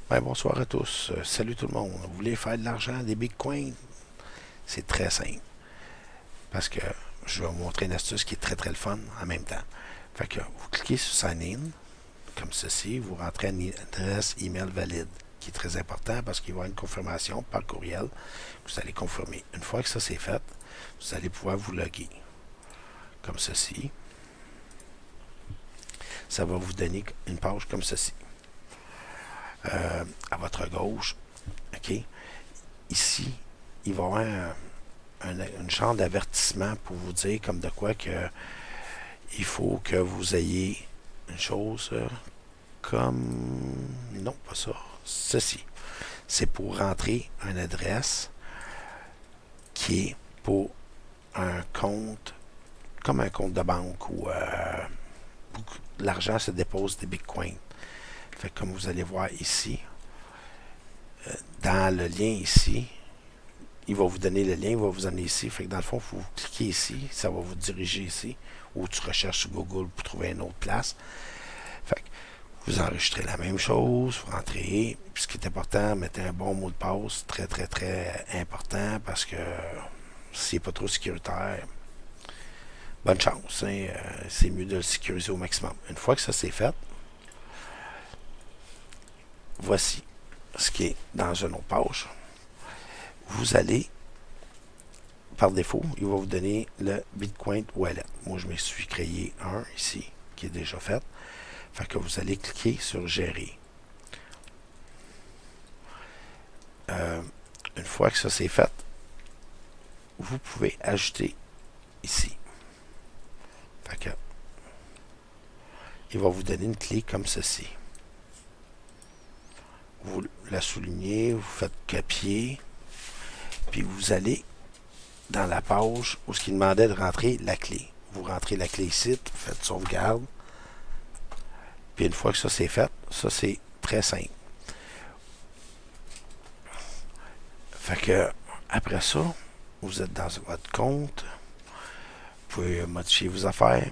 Ben, bonsoir à tous. Salut tout le monde. Vous voulez faire de l'argent, des bitcoins? C'est très simple. Parce que je vais vous montrer une astuce qui est très très le fun en même temps. Fait que vous cliquez sur Sign In, comme ceci. Vous rentrez une adresse email valide, qui est très important parce qu'il va y avoir une confirmation par courriel que vous allez confirmer. Une fois que ça c'est fait, vous allez pouvoir vous loguer, comme ceci. Ça va vous donner une page comme ceci. À votre gauche, OK? Ici, il va y avoir une chambre d'avertissement pour vous dire comme de quoi que il faut que vous ayez une chose comme... Non, pas ça. Ceci. C'est pour rentrer une adresse qui est pour un compte, comme un compte de banque où l'argent se dépose des bitcoins. Fait que comme vous allez voir ici, dans le lien ici, il va vous donner le lien, il va vous amener ici. Fait que dans le fond, vous cliquez ici, ça va vous diriger ici, ou tu recherches sur Google pour trouver une autre place. Fait que vous enregistrez la même chose, vous rentrez. Puis ce qui est important, mettez un bon mot de passe, très très très important, parce que s'il n'est pas trop sécuritaire, bonne chance. Hein, c'est mieux de le sécuriser au maximum. Une fois que ça c'est fait, voici ce qui est dans une autre page. Vous allez par défaut, il va vous donner le Bitcoin Wallet. Moi, je me suis créé un ici, qui est déjà fait. Fait que vous allez cliquer sur Gérer. Une fois que ça c'est fait, vous pouvez ajouter ici. Fait que, il va vous donner une clé comme ceci. Vous la soulignez, vous faites copier, puis vous allez dans la page où ce qui demandait de rentrer la clé. Vous rentrez la clé ici, vous faites sauvegarde. Puis une fois que ça c'est fait, ça c'est très simple. Fait que après ça, vous êtes dans votre compte, vous pouvez modifier vos affaires.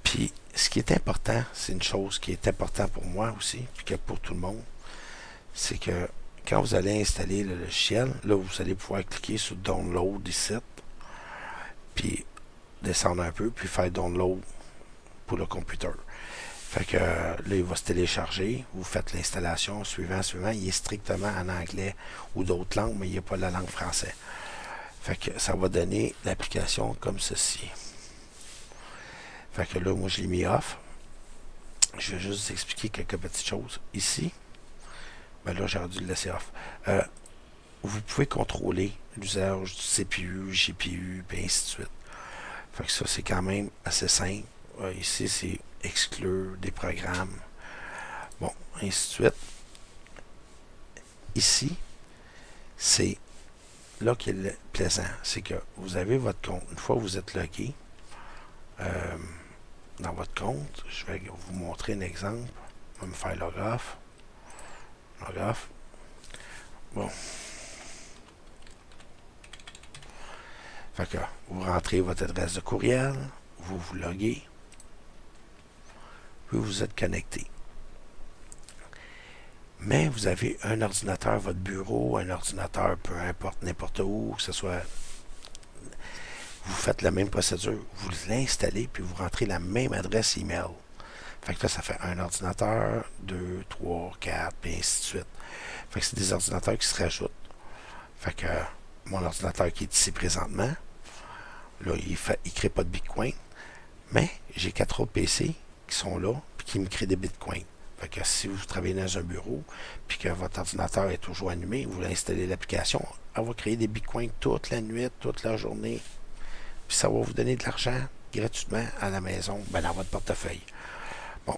Puis ce qui est important, c'est une chose qui est importante pour moi aussi, puis que pour tout le monde, c'est que quand vous allez installer le logiciel, là vous allez pouvoir cliquer sur Download ici, puis descendre un peu, puis faire Download pour le computer. Fait que là, il va se télécharger. Vous faites l'installation suivant. Il est strictement en anglais ou d'autres langues, mais il n'y a pas la langue française. Fait que ça va donner l'application comme ceci. Fait que là, moi, je l'ai mis off. Je vais juste vous expliquer quelques petites choses. Ici, ben là, j'aurais dû le laisser off. Vous pouvez contrôler l'usage du CPU, GPU, et ainsi de suite. Fait que ça, c'est quand même assez simple. Ici, c'est exclure des programmes. Bon, ainsi de suite. Ici, c'est là qui est plaisant. C'est que vous avez votre compte. Une fois que vous êtes logué dans votre compte, je vais vous montrer un exemple. Je vais me faire log off. Log off. Bon. Fait que vous rentrez votre adresse de courriel, vous vous loguez, puis vous êtes connecté. Mais vous avez un ordinateur, votre bureau, un ordinateur, peu importe, n'importe où, que ce soit, vous faites la même procédure, vous l'installez, puis vous rentrez la même adresse email. Fait que là, ça fait un ordinateur, 2, 3, 4, puis ainsi de suite. Fait que c'est des ordinateurs qui se rajoutent. Fait que mon ordinateur qui est ici présentement, là, il ne crée pas de Bitcoin, mais j'ai 4 autres PC qui sont là, puis qui me créent des Bitcoins. Fait que si vous travaillez dans un bureau, puis que votre ordinateur est toujours allumé, vous installez l'application, elle va créer des bitcoins toute la nuit, toute la journée, puis ça va vous donner de l'argent gratuitement à la maison, ben dans votre portefeuille. Bon,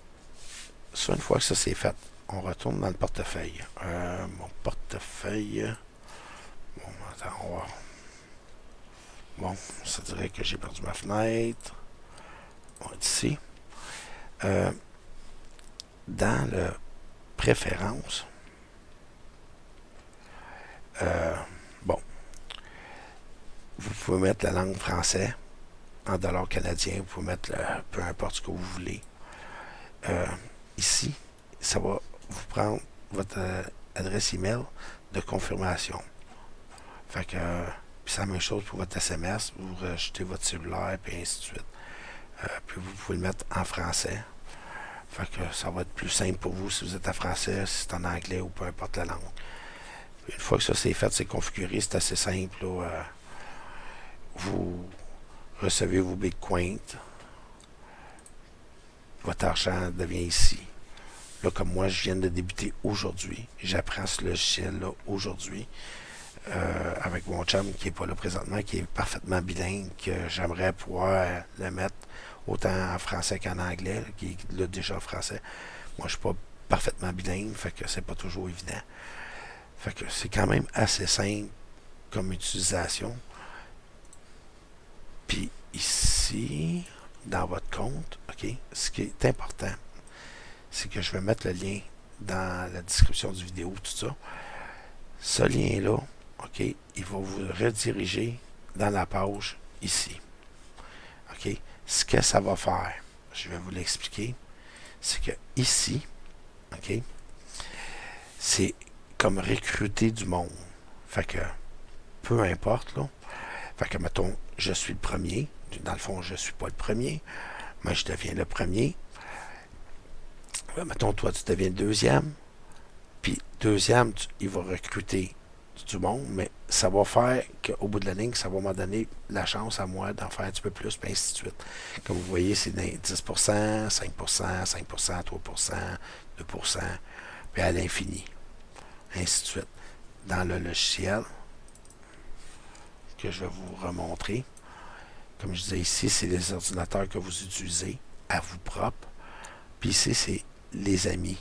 ça, une fois que ça c'est fait, on retourne dans le portefeuille. Mon portefeuille... Bon, attends, on va... Bon, ça dirait que j'ai perdu ma fenêtre. On va ici. Dans le préférence, bon, vous pouvez mettre la langue française en dollars canadiens, vous pouvez mettre peu importe ce que vous voulez. Ici, ça va vous prendre votre adresse email de confirmation. Fait que c'est la même chose pour votre SMS. Vous rajoutez votre cellulaire, puis ainsi de suite. Puis vous pouvez le mettre en français. Fait que ça va être plus simple pour vous si vous êtes en français, si c'est en anglais ou peu importe la langue. Une fois que ça c'est fait, c'est configuré, c'est assez simple. Là, vous recevez vos bitcoins. Votre argent devient ici. Là, comme moi, je viens de débuter aujourd'hui. J'apprends ce logiciel-là aujourd'hui. Avec mon chum qui n'est pas là présentement, qui est parfaitement bilingue, que j'aimerais pouvoir le mettre autant en français qu'en anglais, qui est là déjà en français. Moi, je suis pas parfaitement bilingue, fait que c'est pas toujours évident. Fait que c'est quand même assez simple comme utilisation. Puis ici, dans votre compte, OK, ce qui est important, c'est que je vais mettre le lien dans la description du vidéo, tout ça. Ce lien-là, OK, il va vous rediriger dans la page ici. OK, ce que ça va faire, je vais vous l'expliquer, c'est que ici, OK, c'est comme recruter du monde. Fait que, peu importe, là, fait que, mettons, je suis le premier. Dans le fond, je ne suis pas le premier, mais je deviens le premier. Mettons, toi, tu deviens le deuxième. Puis, deuxième, il va recruter du monde, mais ça va faire qu'au bout de la ligne, ça va me donner la chance à moi d'en faire un petit peu plus, puis ainsi de suite. Comme vous voyez, c'est 10%, 5%, 5%, 3%, 2%, puis à l'infini. Ainsi de suite. Dans le logiciel, que je vais vous remontrer, comme je disais ici, c'est les ordinateurs que vous utilisez à vous propre. Puis ici, c'est les amis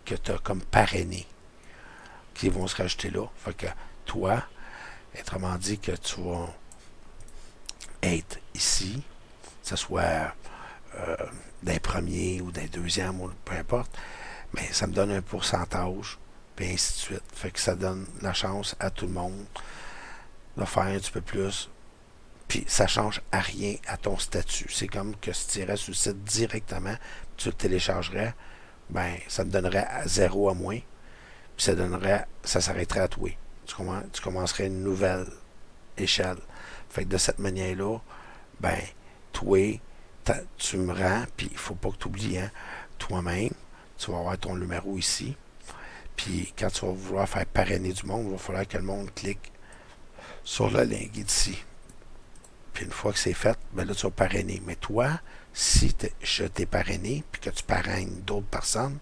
que tu as comme parrainés qui vont se rajouter là. Fait que toi, autrement dit que tu vas être ici, que ce soit d'un premier ou d'un deuxième ou peu importe, mais ça me donne un pourcentage, puis ainsi de suite. Fait que ça donne la chance à tout le monde de faire un petit peu plus. Puis ça change à rien à ton statut. C'est comme que si tu irais sur le site directement, tu le téléchargerais, ben ça te donnerait à 0 à moins, puis ça s'arrêterait à toi. Tu commencerais une nouvelle échelle. Fait que de cette manière-là, ben, toi, tu me rends, puis il faut pas que tu oublies, hein, toi-même, tu vas avoir ton numéro ici, puis quand tu vas vouloir faire parrainer du monde, il va falloir que le monde clique sur le lien ici. Puis une fois que c'est fait, ben là, tu vas parrainer. Mais toi, si je t'ai parrainé, puis que tu parraines d'autres personnes,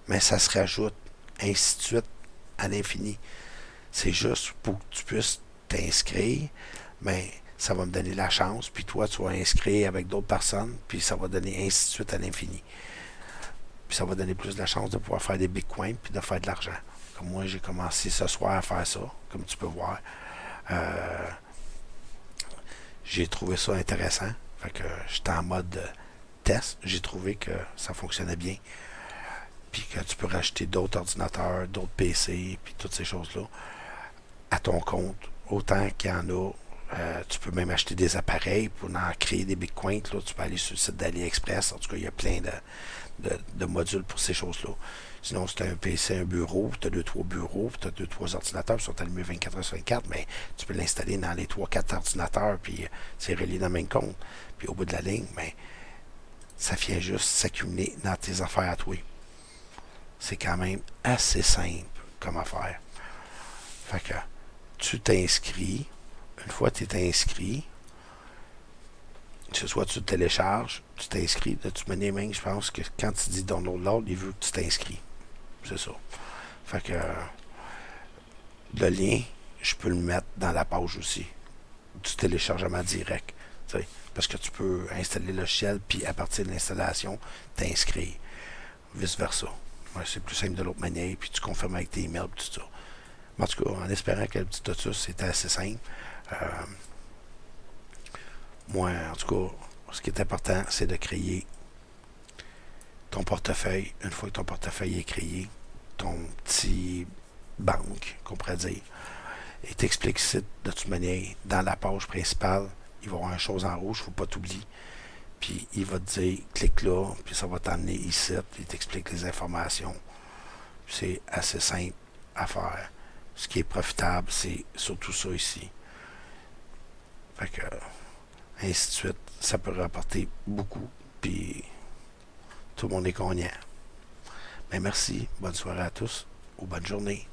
mais ça se rajoute, ainsi de suite, à l'infini. C'est juste pour que tu puisses t'inscrire, mais ça va me donner la chance, puis toi, tu vas inscrire avec d'autres personnes, puis ça va donner ainsi de suite à l'infini. Puis ça va donner plus de la chance de pouvoir faire des bitcoins, puis de faire de l'argent. Comme moi, j'ai commencé ce soir à faire ça, comme tu peux voir. J'ai trouvé ça intéressant. Fait que j'étais en mode test. J'ai trouvé que ça fonctionnait bien. Puis que tu peux racheter d'autres ordinateurs, d'autres PC, puis toutes ces choses-là à ton compte. Autant qu'il y en a. Tu peux même acheter des appareils pour en créer des bitcoins. Là, tu peux aller sur le site d'AliExpress. En tout cas, il y a plein de modules pour ces choses-là. Sinon, si tu as un PC, un bureau, tu as 2-3 bureaux, tu as 2-3 ordinateurs qui sont allumés 24 heures sur 24, mais tu peux l'installer dans les 3-4 ordinateurs, puis c'est relié dans le même compte. Puis au bout de la ligne, ben, ça vient juste s'accumuler dans tes affaires à toi. C'est quand même assez simple comme affaire. Fait que tu t'inscris. Une fois que tu es inscrit, que ce soit tu te télécharges, tu t'inscris. De toute manière, même, je pense que quand tu dis download l'ordre, il veut que tu t'inscris. C'est ça. Fait que le lien, je peux le mettre dans la page aussi du téléchargement direct. T'sais, parce que tu peux installer le logiciel, puis à partir de l'installation, t'inscrire. Vice-versa. Ouais, c'est plus simple de l'autre manière, puis tu confirmes avec tes emails, tout ça. Mais en tout cas, en espérant que le petit totus, c'était assez simple. Moi, en tout cas, ce qui est important, c'est de créer ton portefeuille. Une fois que ton portefeuille est créé, ton petit banque, qu'on pourrait dire, et t'explique ici, de toute manière, dans la page principale, il va y avoir une chose en rouge, il ne faut pas t'oublier. Puis il va te dire, clique là, puis ça va t'emmener ici, puis il t'explique les informations C'est assez simple à faire. Ce qui est profitable, c'est surtout ça ici. Fait que, ainsi de suite, ça peut rapporter beaucoup, puis tout le monde est gagnant. Mais merci, bonne soirée à tous, ou bonne journée.